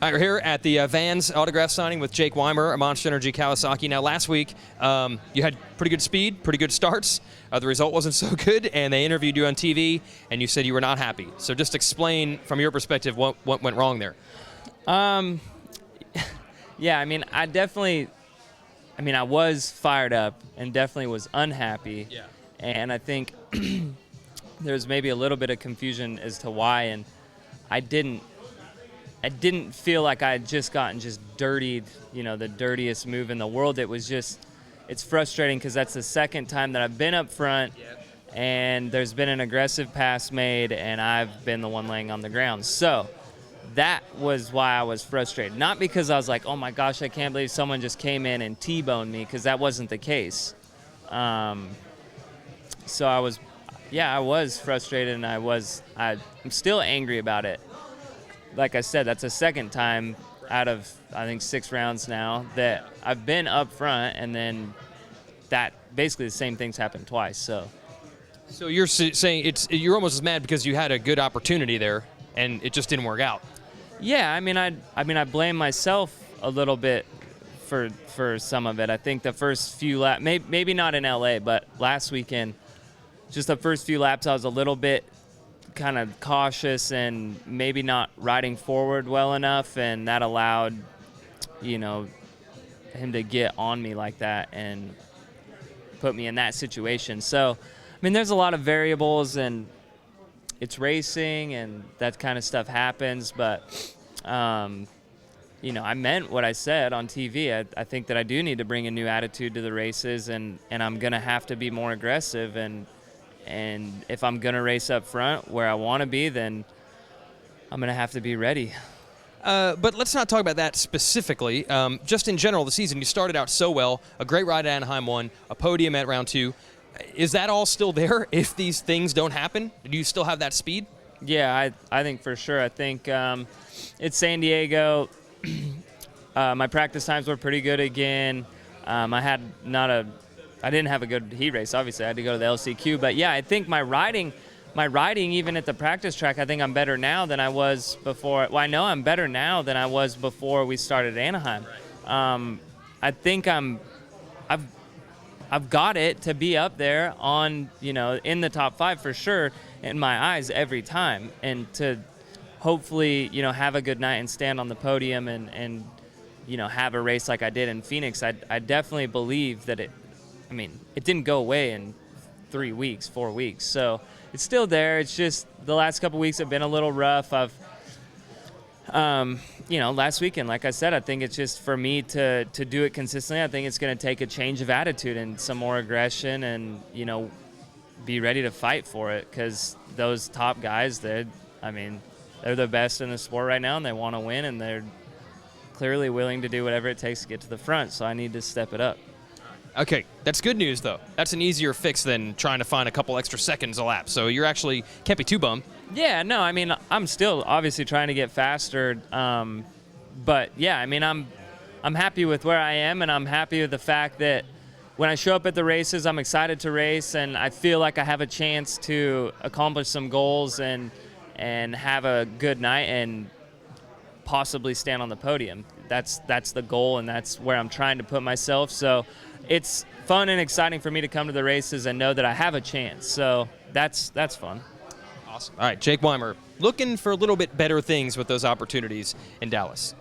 All right, we're here at the Vans autograph signing with Jake Weimer, Monster Energy Kawasaki. Now, last week, you had pretty good speed, pretty good starts. The result wasn't so good, and they interviewed you on TV, and you said you were not happy. So just explain, from your perspective, what went wrong there. Yeah, I mean, I was fired up and definitely was unhappy. Yeah. And I think there's maybe a little bit of confusion as to why, and I didn't feel like I had just gotten dirtied, the dirtiest move in the world. It's frustrating because that's the second time that I've been up front, and there's been an aggressive pass made, and I've been the one laying on the ground. So that was why I was frustrated. Not because I was like, oh my gosh, I can't believe someone just came in and T-boned me, because that wasn't the case. So I was frustrated, and I'm still angry about it. Like I said, that's the second time out of, I think, 6 rounds now that I've been up front, and then that basically the same thing's happened twice. So you're saying you're almost as mad because you had a good opportunity there, and it just didn't work out. Yeah, I blame myself a little bit for some of it. I think the first few laps, maybe not in LA, but last weekend, just the first few laps, I was a little bit kind of cautious and maybe not riding forward well enough, and that allowed him to get on me like that and put me in that situation. So there's a lot of variables, and it's racing and that kind of stuff happens, but I meant what I said on TV. I think that I do need to bring a new attitude to the races, and I'm gonna have to be more aggressive, and if I'm going to race up front where I want to be, then I'm going to have to be ready. But let's not talk about that specifically. Just in general, the season, you started out so well, a great ride at Anaheim 1, a podium at round 2. Is that all still there if these things don't happen? Do you still have that speed? Yeah, I think for sure. I think it's San Diego. My practice times were pretty good again. I didn't have a good heat race, obviously. I had to go to the LCQ. But, yeah, I think my riding, even at the practice track, I think I'm better now than I was before. Well, I know I'm better now than I was before we started Anaheim. I think I've got it to be up there on, in the top 5 for sure in my eyes every time. And to hopefully, have a good night and stand on the podium and have a race like I did in Phoenix. I definitely believe that it didn't go away in 4 weeks. So it's still there. It's just the last couple weeks have been a little rough. Last weekend, like I said, I think it's just for me to do it consistently. I think it's going to take a change of attitude and some more aggression, and, be ready to fight for it, because those top guys, they're the best in the sport right now, and they want to win, and they're clearly willing to do whatever it takes to get to the front. So I need to step it up. Okay, that's good news, though. That's an easier fix than trying to find a couple extra seconds a lap. So you're actually can't be too bummed. Yeah, no, I'm still obviously trying to get faster. But, yeah, I'm happy with where I am, and I'm happy with the fact that when I show up at the races, I'm excited to race, and I feel like I have a chance to accomplish some goals and have a good night and possibly stand on the podium. That's the goal, and that's where I'm trying to put myself. So it's fun and exciting for me to come to the races and know that I have a chance. So that's fun. Awesome. All right, Jake Weimer, looking for a little bit better things with those opportunities in Dallas.